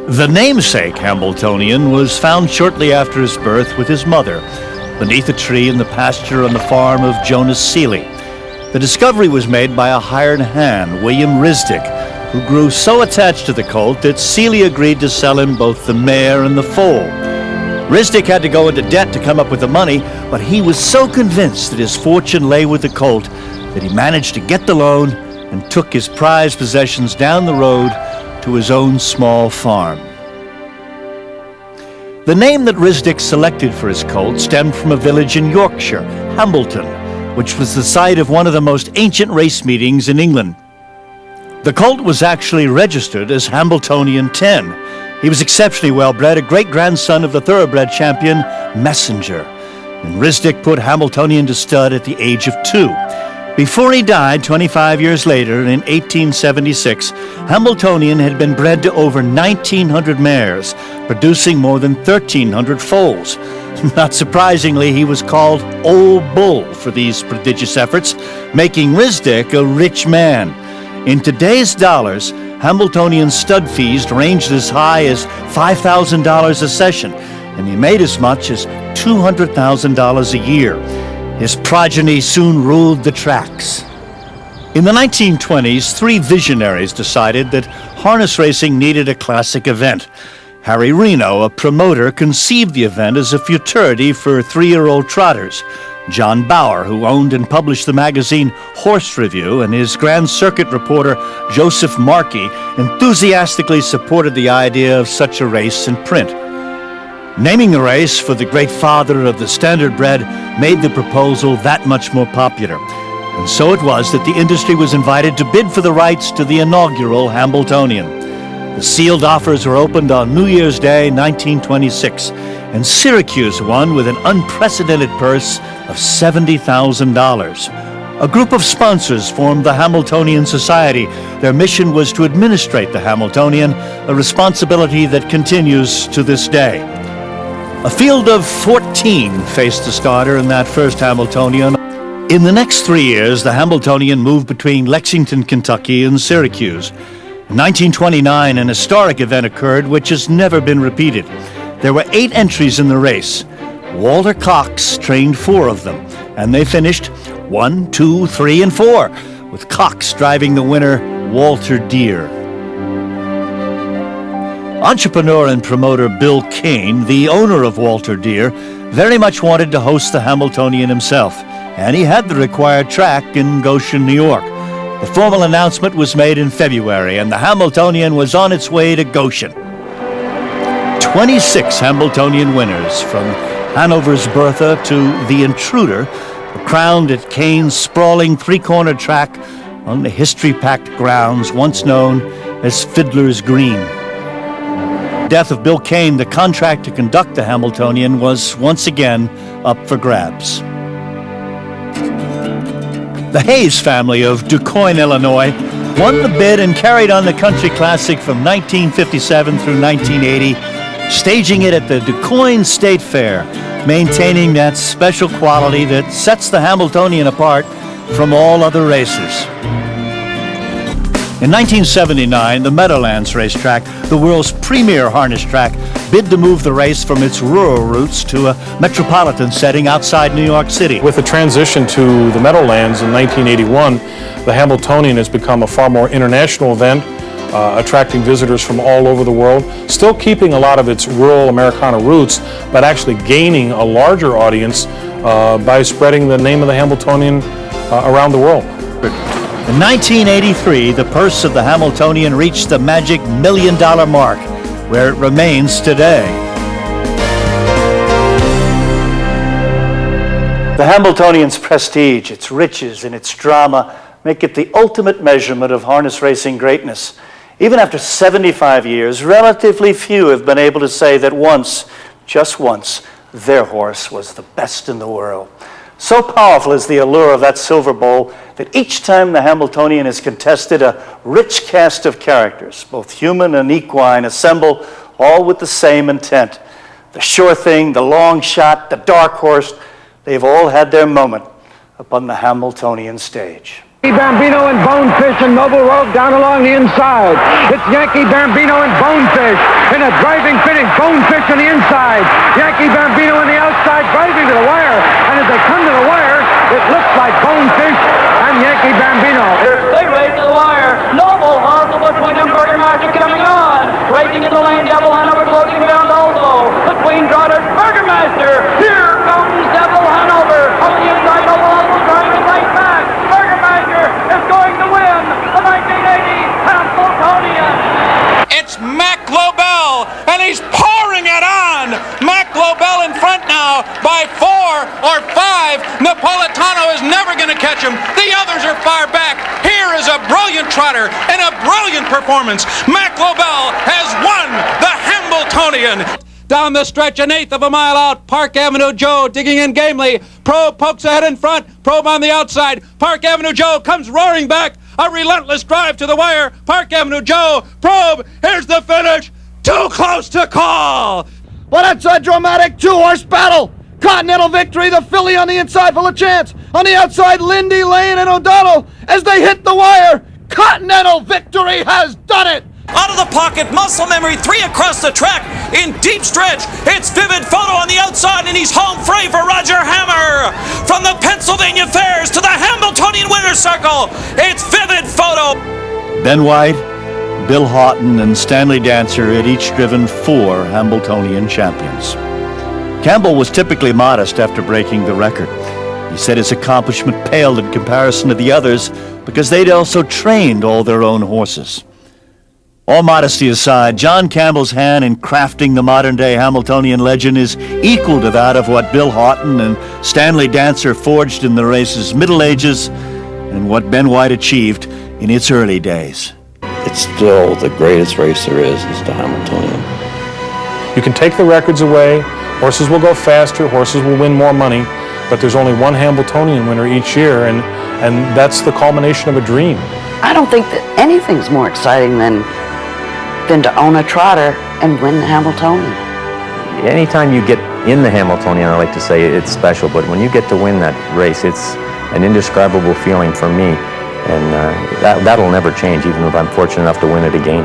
The namesake Hambletonian was found shortly after his birth with his mother, beneath a tree in the pasture on the farm of Jonas Seeley. The discovery was made by a hired hand, William Risdick, who grew so attached to the colt that Seeley agreed to sell him both the mare and the foal. Risdick had to go into debt to come up with the money, but he was so convinced that his fortune lay with the colt that he managed to get the loan and took his prized possessions down the road to his own small farm. The name that Risdick selected for his colt stemmed from a village in Yorkshire, Hambleton, which was the site of one of the most ancient race meetings in England. The colt was actually registered as Hambletonian 10. He was exceptionally well bred, a great-grandson of the thoroughbred champion Messenger, and Risdick put Hambletonian to stud at the age of 2. Before he died 25 years later, in 1876, Hambletonian had been bred to over 1,900 mares, producing more than 1,300 foals. Not surprisingly, he was called Old Bull for these prodigious efforts, making Risdick a rich man. In today's dollars, Hambletonian stud fees ranged as high as $5,000 a session, and he made as much as $200,000 a year. His progeny soon ruled the tracks. In the 1920s, 3 visionaries decided that harness racing needed a classic event. Harry Reno, a promoter, conceived the event as a futurity for 3-year-old trotters. John Bauer, who owned and published the magazine Horse Review, and his Grand Circuit reporter Joseph Markey enthusiastically supported the idea of such a race in print. Naming the race for the great father of the standardbred made the proposal that much more popular. And so it was that the industry was invited to bid for the rights to the inaugural Hambletonian. The sealed offers were opened on New Year's Day, 1926, and Syracuse won with an unprecedented purse of $70,000. A group of sponsors formed the Hambletonian Society. Their mission was to administrate the Hambletonian, a responsibility that continues to this day. A field of 14 faced the starter in that first Hambletonian. In the next 3 years, the Hambletonian moved between Lexington, Kentucky and Syracuse. In 1929, an historic event occurred which has never been repeated. There were 8 entries in the race. Walter Cox trained 4 of them, and they finished 1, 2, 3, and 4, with Cox driving the winner, Walter Deere. Entrepreneur and promoter Bill Kane, the owner of Walter Deere, very much wanted to host the Hambletonian himself, and he had the required track in Goshen, New York. The formal announcement was made in February, and the Hambletonian was on its way to Goshen. 26 Hambletonian winners, from Hanover's Bertha to The Intruder, were crowned at Kane's sprawling 3-cornered track on the history-packed grounds once known as Fiddler's Green. Death of Bill Kane, the contract to conduct the Hambletonian was once again up for grabs. The Hayes family of DuQuoin, Illinois, won the bid and carried on the Country Classic from 1957 through 1980, staging it at the DuQuoin State Fair, maintaining that special quality that sets the Hambletonian apart from all other races. In 1979, the Meadowlands Racetrack, the world's premier harness track, bid to move the race from its rural roots to a metropolitan setting outside New York City. With the transition to the Meadowlands in 1981, the Hambletonian has become a far more international event, attracting visitors from all over the world, still keeping a lot of its rural Americana roots, but actually gaining a larger audience by spreading the name of the Hambletonian around the world. In 1983, the purse of the Hambletonian reached the magic $1 million mark, where it remains today. The Hambletonian's prestige, its riches, and its drama make it the ultimate measurement of harness racing greatness. Even after 75 years, relatively few have been able to say that once, just once, their horse was the best in the world. So powerful is the allure of that silver bowl that each time the Hambletonian is contested, a rich cast of characters, both human and equine, assemble, all with the same intent. The sure thing, the long shot, the dark horse, they've all had their moment upon the Hambletonian stage. Bambino and Bonefish and Noble Rogue down along the inside. It's Yankee Bambino and Bonefish in a driving finish. Bonefish on the inside. Yankee Bambino on the outside driving to the wire. And as they come to the wire, it looks like Bonefish and Yankee Bambino. They race to the wire. Noble hustle between them. Burgermaster coming on. Racing in the lane. Devil Hanover closing down also. Between Goddard, Burgermaster. Here comes Devil Hanover. On the inside, Noble hustle driving right back. Burgermaster is going to win the 1980 Hambletonian. It's Mac Lobel, and he's pouring it on. Mac Lobel in front now by 4 or 5. Napolitano is never going to catch him. The others are far back. Here is a brilliant trotter and a brilliant performance. Mac Lobel has won the Hambletonian. Down the stretch, an eighth of a mile out, Park Avenue Joe digging in gamely. Probe pokes ahead in front, Probe on the outside. Park Avenue Joe comes roaring back. A relentless drive to the wire. Park Avenue Joe, Probe, here's the finish. Too close to call. Well, that's a dramatic two-horse battle. Continental Victory, the filly on the inside full of chance. On the outside, Lindy, Lane, and O'Donnell as they hit the wire. Continental Victory has done it. Out of the pocket, muscle memory, 3 across the track, in deep stretch, it's Vivid Photo on the outside, and he's home free for Roger Hammer. From the Pennsylvania Fairs to the Hambletonian Winner's Circle, it's Vivid Photo. Ben White, Bill Houghton, and Stanley Dancer had each driven 4 Hambletonian champions. Campbell was typically modest after breaking the record. He said his accomplishment paled in comparison to the others because they'd also trained all their own horses. All modesty aside, John Campbell's hand in crafting the modern-day Hambletonian legend is equal to that of what Bill Houghton and Stanley Dancer forged in the race's Middle Ages and what Ben White achieved in its early days. It's still the greatest race there is the Hambletonian. You can take the records away, horses will go faster, horses will win more money, but there's only one Hambletonian winner each year, and that's the culmination of a dream. I don't think that anything's more exciting than to own a trotter and win the Hambletonian. Anytime you get in the Hambletonian, I like to say it's special, but when you get to win that race, it's an indescribable feeling for me, and that'll never change, even if I'm fortunate enough to win it again.